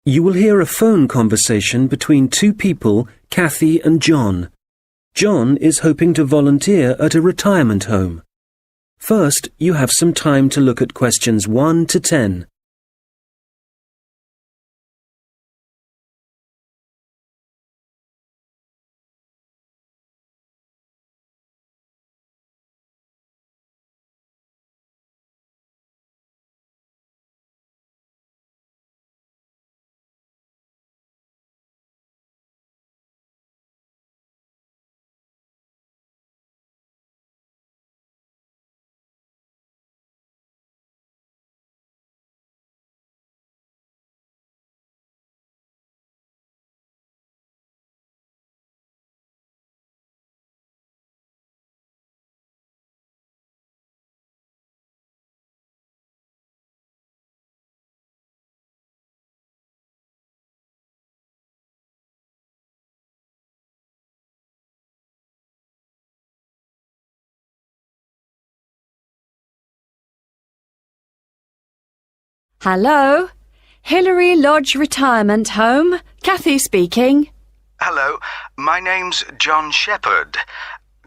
You will hear a phone conversation between two people, Kathy and John. John is hoping to volunteer at a retirement home. First, you have some time to look at questions 1 to 10. Hello, Hilary Lodge Retirement Home. Kathy speaking. Hello, my name's John Shepherd.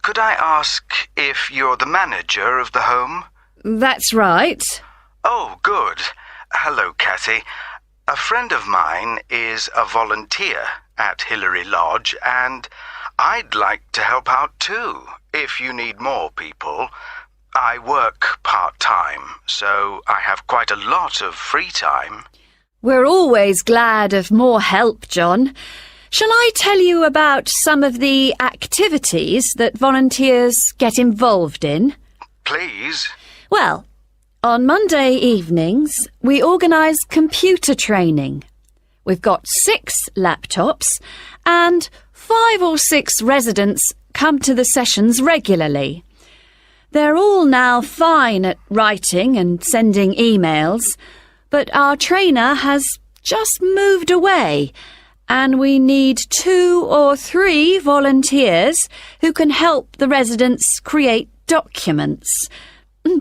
Could I ask if you're the manager of the home? That's right. Oh, good. Hello, Kathy. A friend of mine is a volunteer at Hilary Lodge, and I'd like to help out too, if you need more people. I work part-time, so I have quite a lot of free time. We're always glad of more help, John. Shall I tell you about some of the activities that volunteers get involved in? Please. Well, on Monday evenings, we organise computer training. We've got 6 laptops, and 5 or 6 residents come to the sessions regularly. They're all now fine at writing and sending emails, but our trainer has just moved away, and we need 2 or 3 volunteers who can help the residents create documents.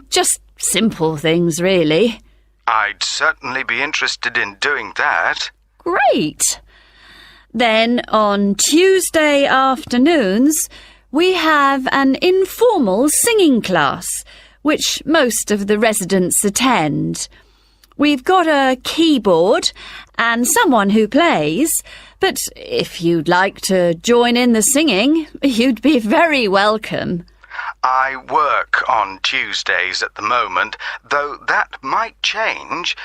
Just simple things, really. I'd certainly be interested in doing that. Great! Then on Tuesday afternoons, we have an informal singing class, which most of the residents attend. We've got a keyboard and someone who plays, but if you'd like to join in the singing, you'd be very welcome. I work on Tuesdays at the moment, though that might change.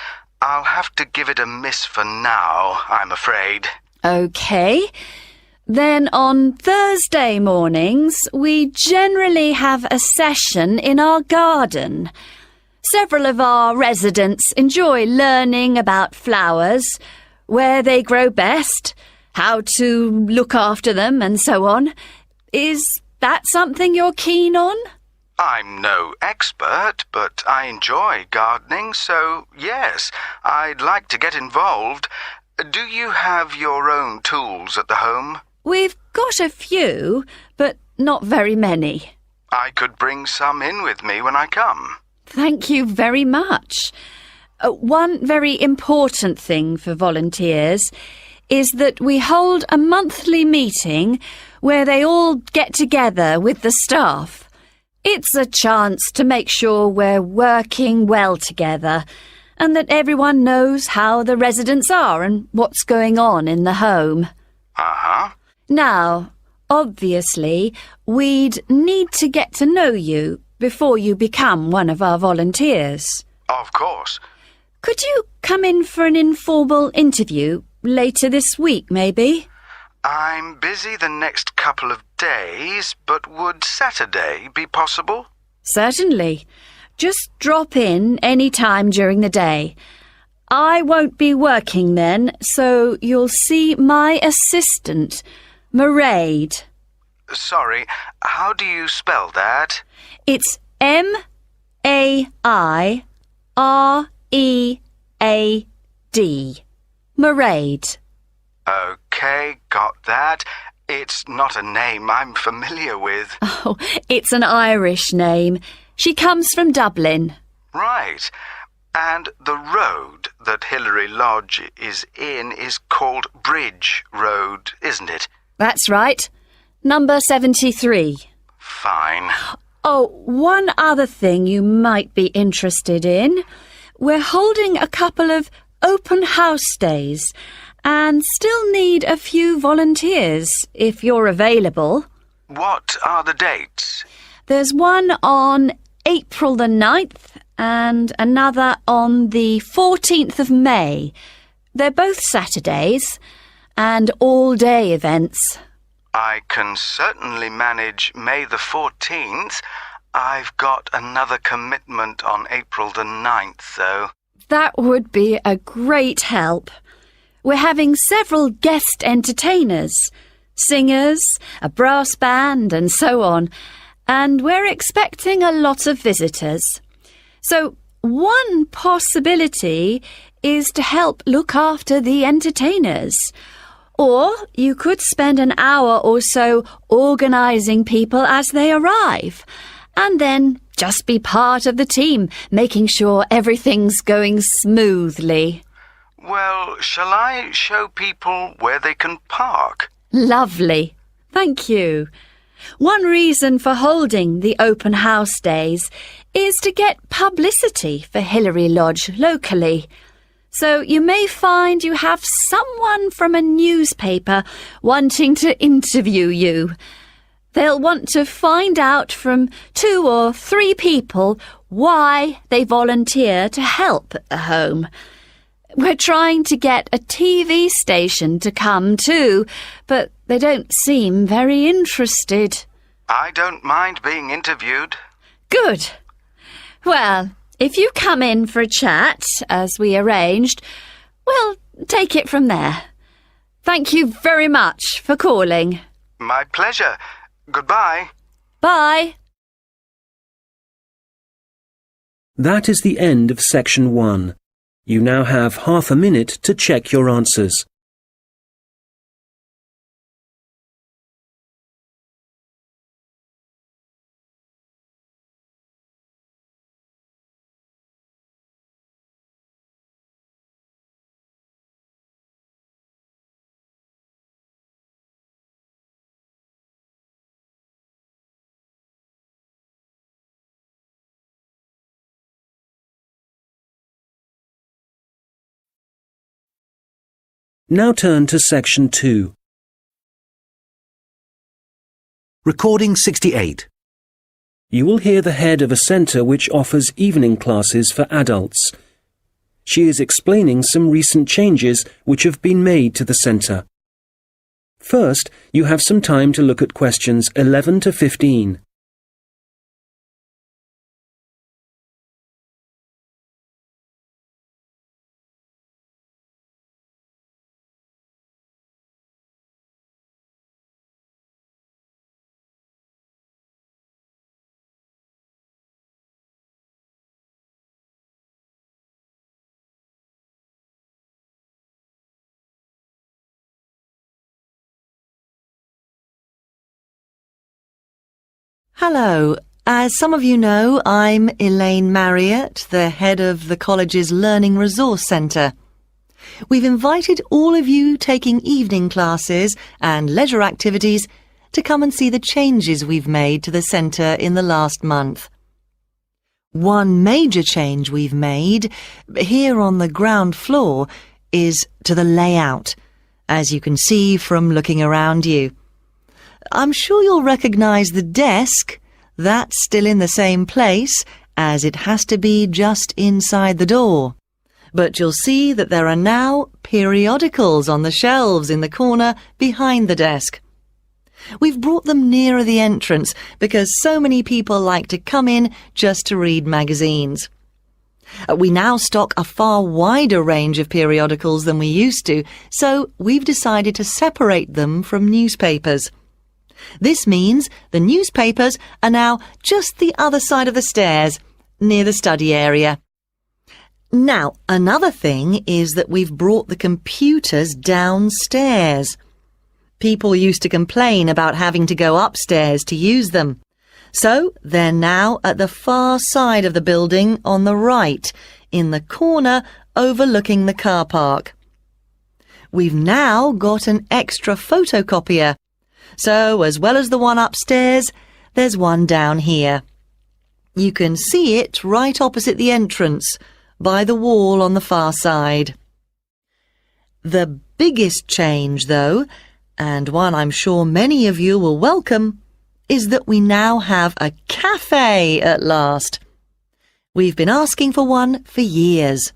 I'll have to give it a miss for now, I'm afraid. OK. Then on Thursday mornings, we generally have a session in our garden. Several of our residents enjoy learning about flowers, where they grow best, how to look after them, and so on. Is that something you're keen on? I'm no expert, but I enjoy gardening, so yes, I'd like to get involved. Do you have your own tools at the home? We've got a few, but not very many. I could bring some in with me when I come. Thank you very much. One very important thing for volunteers is that we hold a monthly meeting where they all get together with the staff. It's a chance to make sure we're working well together and that everyone knows how the residents are and what's going on in the home. Uh-huh. Now, obviously, we'd need to get to know you before you become one of our volunteers. Of course. Could you come in for an informal interview later this week, maybe? I'm busy the next couple of days, but would Saturday be possible? Certainly. Just drop in any time during the day. I won't be working then, so you'll see my assistant, Mairead. Sorry, how do you spell that? It's M-A-I-R-E-A-D. Mairead. OK, got that. It's not a name I'm familiar with. Oh, it's an Irish name. She comes from Dublin. Right. And the road that Hilary Lodge is in is called Bridge Road, isn't it? That's right. Number 73. Fine. Oh, one other thing you might be interested in. We're holding a couple of open house days and still need a few volunteers if you're available. What are the dates? There's one on April the 9th and another on the 14th of May. They're both Saturdays and all-day events. I can certainly manage May the 14th. I've got another commitment on April the 9th, though. That would be a great help. We're having several guest entertainers, singers, a brass band and so on, and we're expecting a lot of visitors. So one possibility is to help look after the entertainers. Or you could spend an hour or so organising people as they arrive, and then just be part of the team, making sure everything's going smoothly. Well, shall I show people where they can park? Lovely. Thank you. One reason for holding the open house days is to get publicity for Hilary Lodge locally. So you may find you have someone from a newspaper wanting to interview you. They'll want to find out from 2 or 3 people why they volunteer to help at the home. We're trying to get a TV station to come too, but they don't seem very interested. I don't mind being interviewed. Good. Well, if you come in for a chat, as we arranged, we'll take it from there. Thank you very much for calling. My pleasure. Goodbye. Bye. That is the end of section 1. You now have half a minute to check your answers. Now turn to section 2. Recording 68. You will hear the head of a centre which offers evening classes for adults. She is explaining some recent changes which have been made to the centre. First, you have some time to look at questions 11 to 15. Hello. As some of you know, I'm Elaine Marriott, the head of the college's Learning Resource Centre. We've invited all of you taking evening classes and leisure activities to come and see the changes we've made to the centre in the last month. One major change we've made here on the ground floor is to the layout, as you can see from looking around you. I'm sure you'll recognise the desk. That's still in the same place, as it has to be just inside the door. But you'll see that there are now periodicals on the shelves in the corner behind the desk. We've brought them nearer the entrance because so many people like to come in just to read magazines. We now stock a far wider range of periodicals than we used to, so we've decided to separate them from newspapers. This means the newspapers are now just the other side of the stairs, near the study area. Now, another thing is that we've brought the computers downstairs. People used to complain about having to go upstairs to use them. So they're now at the far side of the building on the right, in the corner overlooking the car park. We've now got an extra photocopier, so as well as the one upstairs, there's one down here. You can see it right opposite the entrance, by the wall on the far side. The biggest change, though, and one I'm sure many of you will welcome, is that we now have a cafe at last. We've been asking for one for years.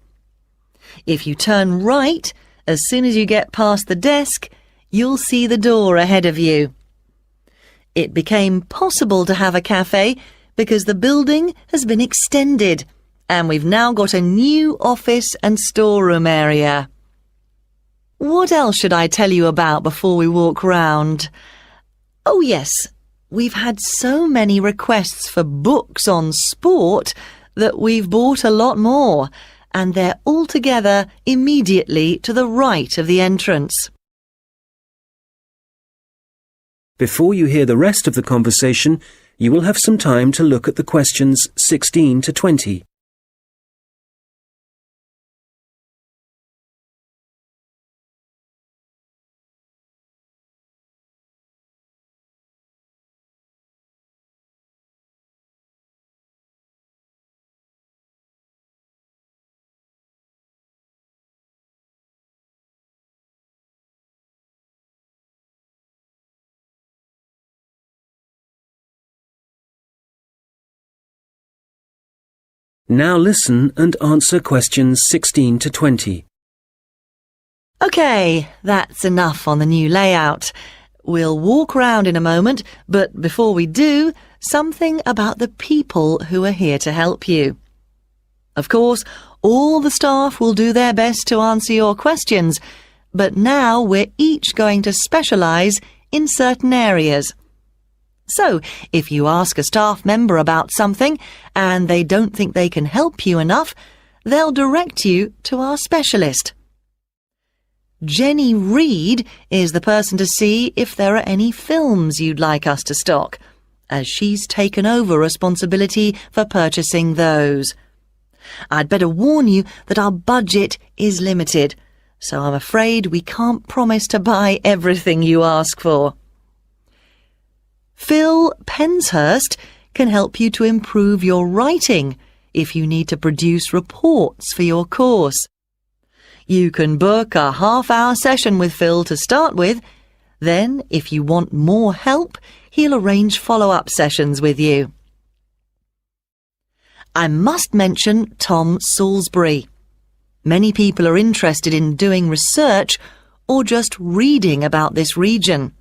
If you turn right, as soon as you get past the desk, you'll see the door ahead of you. It became possible to have a cafe because the building has been extended, and we've now got a new office and storeroom area. What else should I tell you about before we walk round? Oh yes, we've had so many requests for books on sport that we've bought a lot more, and they're all together immediately to the right of the entrance. Before you hear the rest of the conversation, you will have some time to look at the questions 16 to 20. Now listen and answer questions 16 to 20. OK, that's enough on the new layout. We'll walk round in a moment, but before we do, something about the people who are here to help you. Of course, all the staff will do their best to answer your questions, but now we're each going to specialise in certain areas. So, if you ask a staff member about something and they don't think they can help you enough, they'll direct you to our specialist. Jenny Reed is the person to see if there are any films you'd like us to stock, as she's taken over responsibility for purchasing those. I'd better warn you that our budget is limited, so I'm afraid we can't promise to buy everything you ask for. Phil Penshurst can help you to improve your writing if you need to produce reports for your course. You can book a half-hour session with Phil to start with. Then, if you want more help, he'll arrange follow-up sessions with you. I must mention Tom Salisbury. Many people are interested in doing research or just reading about this region.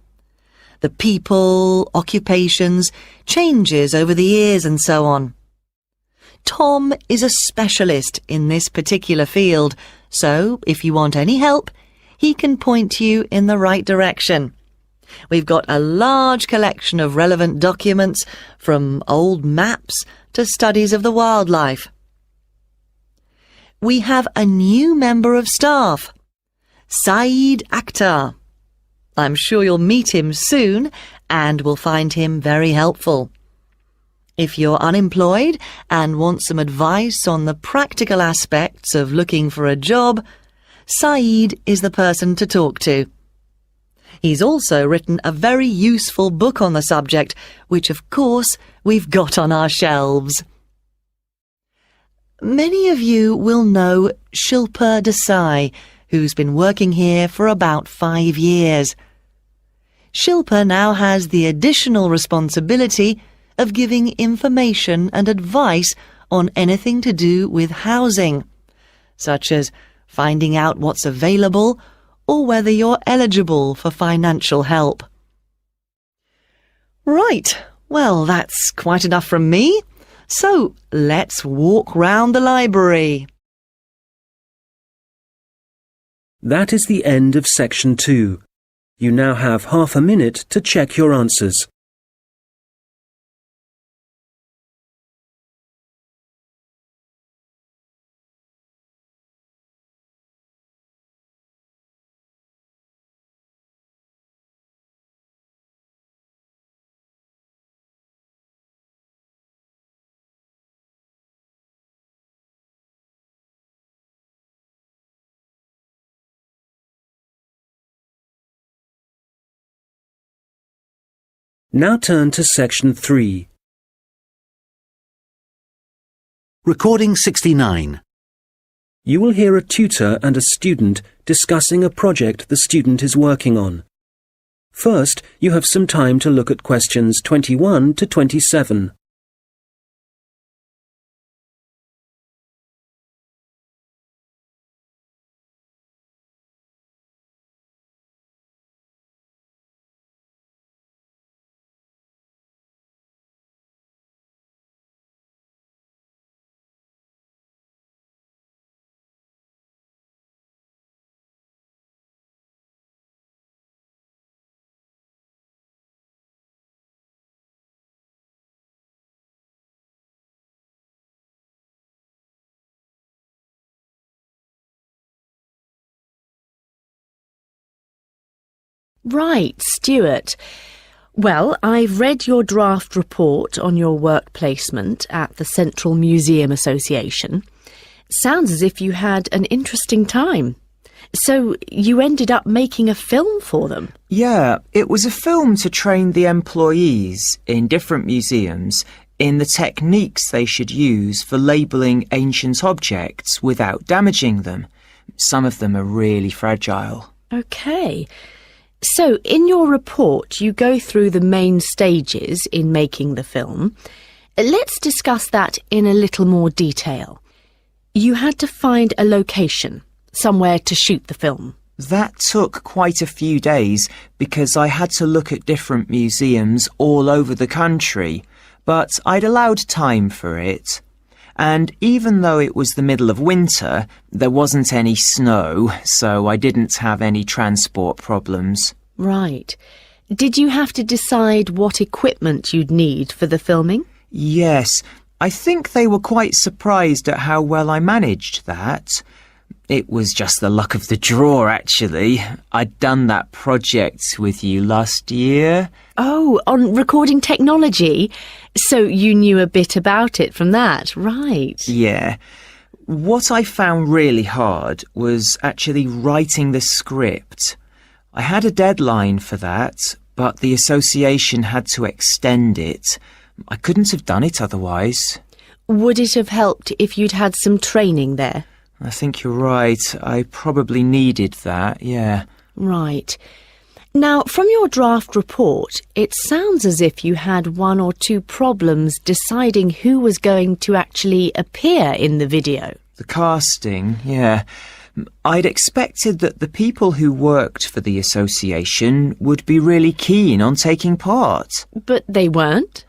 The people, occupations, changes over the years and so on. Tom is a specialist in this particular field, so if you want any help, he can point you in the right direction. We've got a large collection of relevant documents, from old maps to studies of the wildlife. We have a new member of staff, Saeed Akhtar. I'm sure you'll meet him soon and will find him very helpful. If you're unemployed and want some advice on the practical aspects of looking for a job, Saeed is the person to talk to. He's also written a very useful book on the subject, which of course we've got on our shelves. Many of you will know Shilpa Desai, who's been working here for about 5 years. Shilpa now has the additional responsibility of giving information and advice on anything to do with housing, such as finding out what's available or whether you're eligible for financial help. Right, well, that's quite enough from me. So let's walk round the library. That is the end of section 2. You now have half a minute to check your answers. Now turn to section 3. Recording 69. You will hear a tutor and a student discussing a project the student is working on. First, you have some time to look at questions 21 to 27. Right, Stuart. Well, I've read your draft report on your work placement at the Central Museum Association. Sounds as if you had an interesting time. So you ended up making a film for them? Yeah, it was a film to train the employees in different museums in the techniques they should use for labelling ancient objects without damaging them. Some of them are really fragile. OK. So, in your report, you go through the main stages in making the film. Let's discuss that in a little more detail. You had to find a location, somewhere to shoot the film. That took quite a few days because I had to look at different museums all over the country, but I'd allowed time for it. And even though it was the middle of winter, there wasn't any snow, so I didn't have any transport problems. Right. Did you have to decide what equipment you'd need for the filming? Yes, I think they were quite surprised at how well I managed that. It was just the luck of the draw, actually. I'd done that project with you last year. Oh, on recording technology? So you knew a bit about it from that, right? Yeah. What I found really hard was actually writing the script. I had a deadline for that, but the association had to extend it. I couldn't have done it otherwise. Would it have helped if you'd had some training there? I think you're right. I probably needed that, yeah. Right. Now, from your draft report, it sounds as if you had one or two problems deciding who was going to actually appear in the video. The casting, yeah. I'd expected that the people who worked for the association would be really keen on taking part. But they weren't?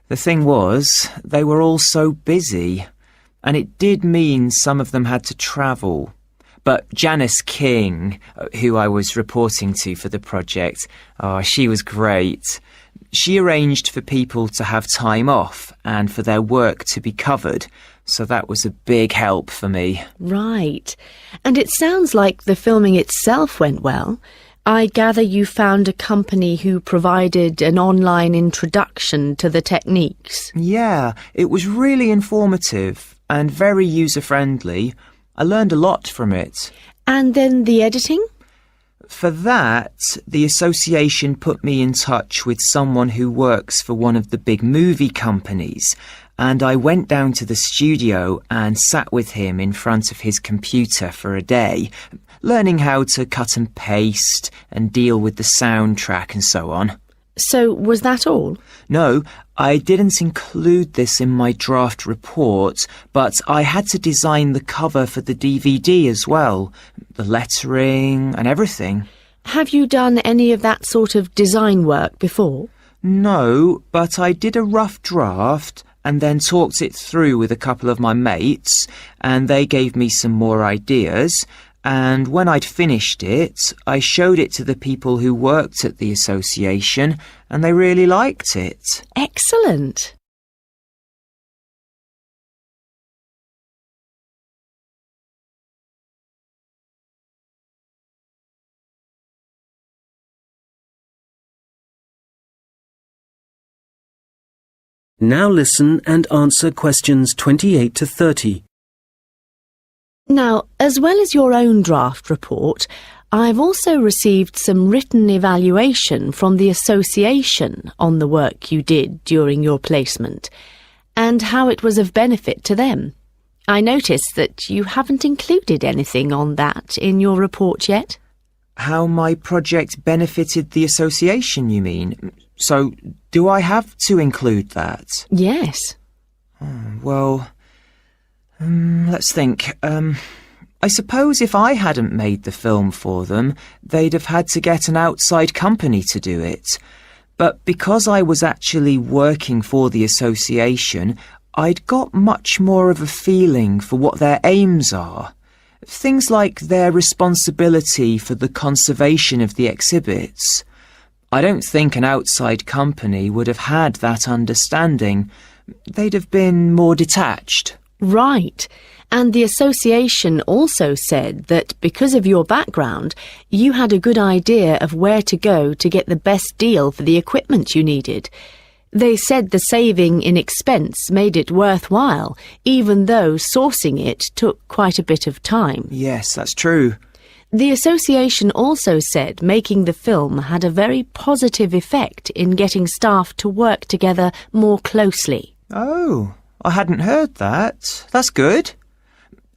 The thing was, they were all so busy. And it did mean some of them had to travel. But Janice King, who I was reporting to for the project, she was great. She arranged for people to have time off and for their work to be covered, so that was a big help for me. Right. And it sounds like the filming itself went well. I gather you found a company who provided an online introduction to the techniques. Yeah, it was really informative and very user-friendly. I learned a lot from it. And then the editing? For that, the association put me in touch with someone who works for one of the big movie companies, and I went down to the studio and sat with him in front of his computer for a day, learning how to cut and paste and deal with the soundtrack and so on. So was that all? No, I didn't include this in my draft report, but I had to design the cover for the DVD as well, the lettering and everything. Have you done any of that sort of design work before? No, but I did a rough draft and then talked it through with a couple of my mates, and they gave me some more ideas. And when I'd finished it, I showed it to the people who worked at the association, and they really liked it. Excellent. Now listen and answer questions 28 to 30. Now, as well as your own draft report, I've also received some written evaluation from the association on the work you did during your placement, and how it was of benefit to them. I noticed that you haven't included anything on that in your report yet. How my project benefited the association, you mean? So, do I have to include that? Yes. Well, let's think. I suppose if I hadn't made the film for them, they'd have had to get an outside company to do it. But because I was actually working for the association, I'd got much more of a feeling for what their aims are. Things like their responsibility for the conservation of the exhibits. I don't think an outside company would have had that understanding. They'd have been more detached. Right. And the association also said that because of your background, you had a good idea of where to go to get the best deal for the equipment you needed. They said the saving in expense made it worthwhile, even though sourcing it took quite a bit of time. Yes, that's true. The association also said making the film had a very positive effect in getting staff to work together more closely. Oh, I hadn't heard that. That's good.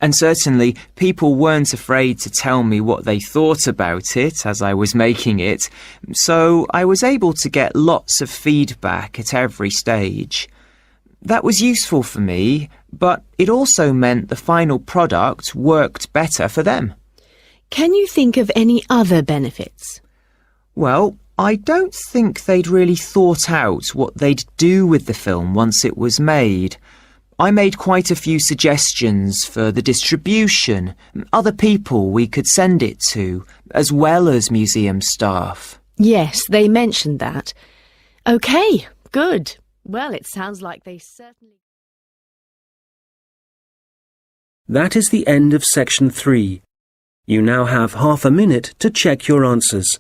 And certainly people weren't afraid to tell me what they thought about it as I was making it, so I was able to get lots of feedback at every stage. That was useful for me, but it also meant the final product worked better for them. Can you think of any other benefits? Well, I don't think they'd really thought out what they'd do with the film once it was made. I made quite a few suggestions for the distribution, other people we could send it to, as well as museum staff. Yes, they mentioned that. OK, good. Well, it sounds like they certainly... That is the end of section 3. You now have half a minute to check your answers.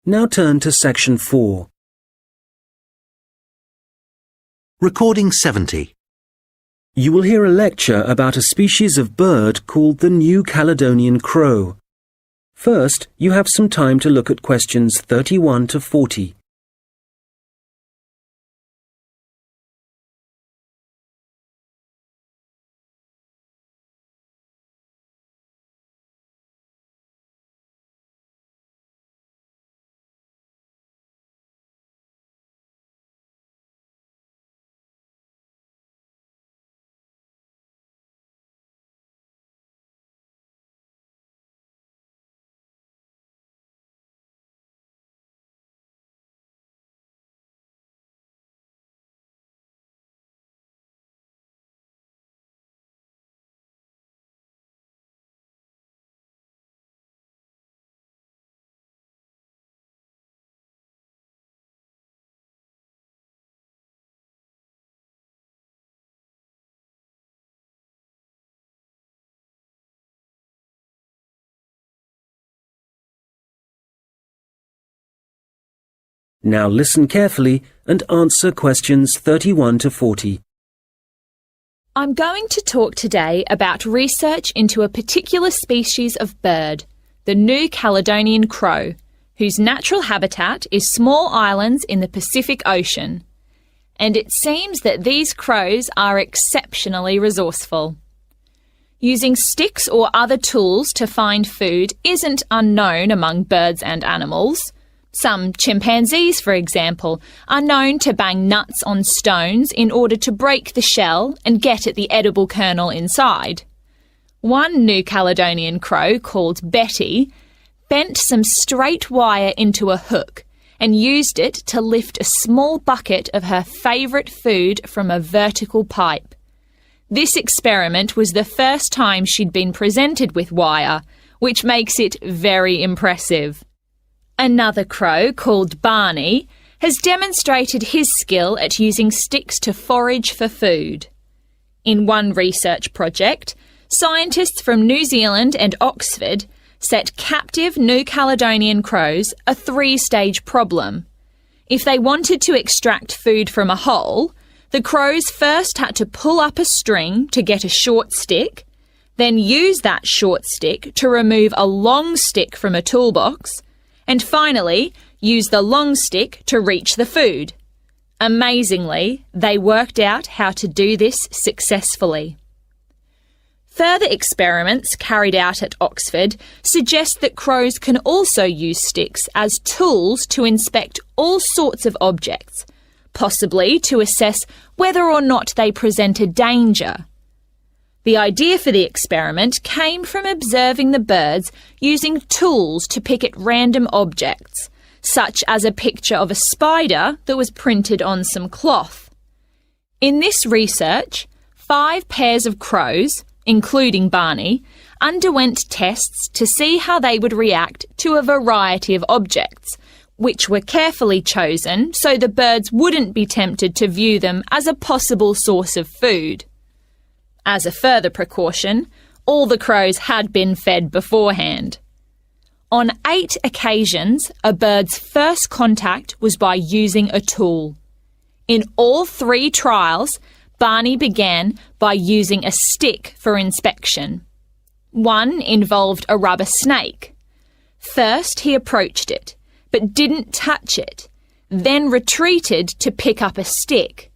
Now turn to section 4. Recording 70. You will hear a lecture about a species of bird called the New Caledonian crow. First, you have some time to look at questions 31 to 40. Now listen carefully and answer questions 31 to 40. I'm going to talk today about research into a particular species of bird, the New Caledonian crow, whose natural habitat is small islands in the Pacific Ocean. And it seems that these crows are exceptionally resourceful. Using sticks or other tools to find food isn't unknown among birds and animals. Some chimpanzees, for example, are known to bang nuts on stones in order to break the shell and get at the edible kernel inside. One New Caledonian crow, called Betty, bent some straight wire into a hook and used it to lift a small bucket of her favourite food from a vertical pipe. This experiment was the first time she'd been presented with wire, which makes it very impressive. Another crow, called Barney, has demonstrated his skill at using sticks to forage for food. In one research project, scientists from New Zealand and Oxford set captive New Caledonian crows a 3-stage problem. If they wanted to extract food from a hole, the crows first had to pull up a string to get a short stick, then use that short stick to remove a long stick from a toolbox, and finally use the long stick to reach the food. Amazingly, they worked out how to do this successfully. Further experiments carried out at Oxford suggest that crows can also use sticks as tools to inspect all sorts of objects, possibly to assess whether or not they present a danger. The idea for the experiment came from observing the birds using tools to pick at random objects, such as a picture of a spider that was printed on some cloth. In this research, 5 pairs of crows, including Barney, underwent tests to see how they would react to a variety of objects, which were carefully chosen so the birds wouldn't be tempted to view them as a possible source of food. As a further precaution, all the crows had been fed beforehand. On 8 occasions, a bird's first contact was by using a tool. In all 3 trials, Barney began by using a stick for inspection. One involved a rubber snake. First, he approached it, but didn't touch it, then retreated to pick up a stick.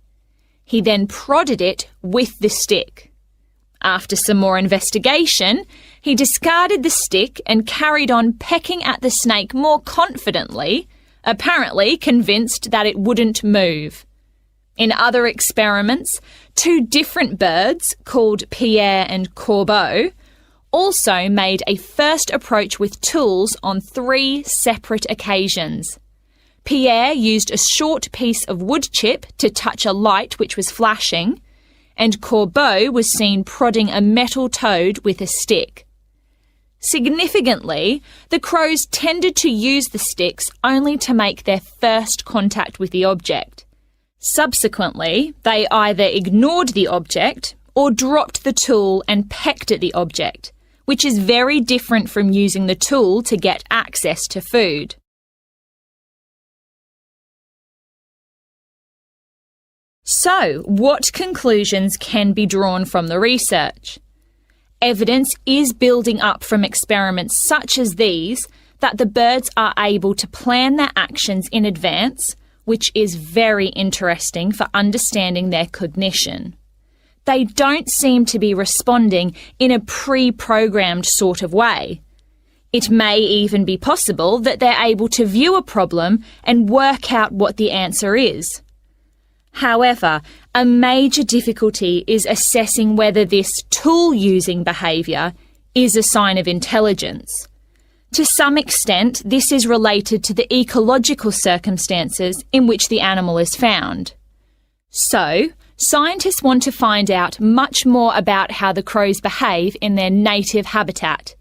He then prodded it with the stick. After some more investigation, he discarded the stick and carried on pecking at the snake more confidently, apparently convinced that it wouldn't move. In other experiments, 2 different birds, called Pierre and Corbeau, also made a first approach with tools on 3 separate occasions. Pierre used a short piece of wood chip to touch a light which was flashing, and Corbeau was seen prodding a metal toad with a stick. Significantly, the crows tended to use the sticks only to make their first contact with the object. Subsequently, they either ignored the object or dropped the tool and pecked at the object, which is very different from using the tool to get access to food. So, what conclusions can be drawn from the research? Evidence is building up from experiments such as these that the birds are able to plan their actions in advance, which is very interesting for understanding their cognition. They don't seem to be responding in a pre-programmed sort of way. It may even be possible that they're able to view a problem and work out what the answer is. However, a major difficulty is assessing whether this tool-using behaviour is a sign of intelligence. To some extent, this is related to the ecological circumstances in which the animal is found. So, scientists want to find out much more about how the crows behave in their native habitat,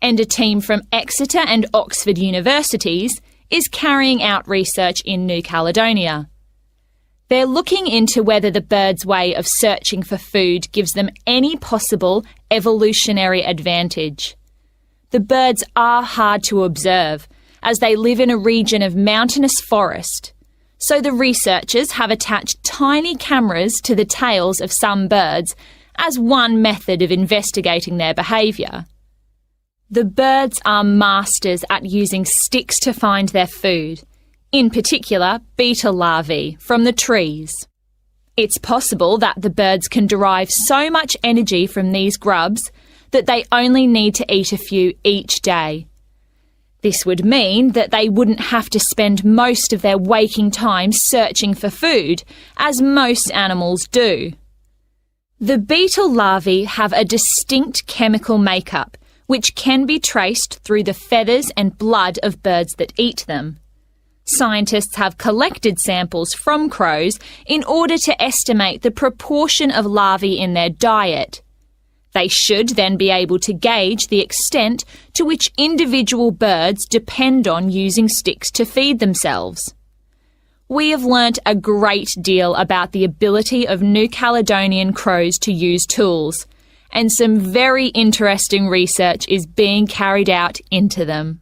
and a team from Exeter and Oxford universities is carrying out research in New Caledonia. They're looking into whether the birds' way of searching for food gives them any possible evolutionary advantage. The birds are hard to observe, as they live in a region of mountainous forest, so the researchers have attached tiny cameras to the tails of some birds as one method of investigating their behaviour. The birds are masters at using sticks to find their food, in particular beetle larvae from the trees. It's possible that the birds can derive so much energy from these grubs that they only need to eat a few each day. This would mean that they wouldn't have to spend most of their waking time searching for food, as most animals do. The beetle larvae have a distinct chemical makeup, which can be traced through the feathers and blood of birds that eat them. Scientists have collected samples from crows in order to estimate the proportion of larvae in their diet. They should then be able to gauge the extent to which individual birds depend on using sticks to feed themselves. We have learnt a great deal about the ability of New Caledonian crows to use tools, and some very interesting research is being carried out into them.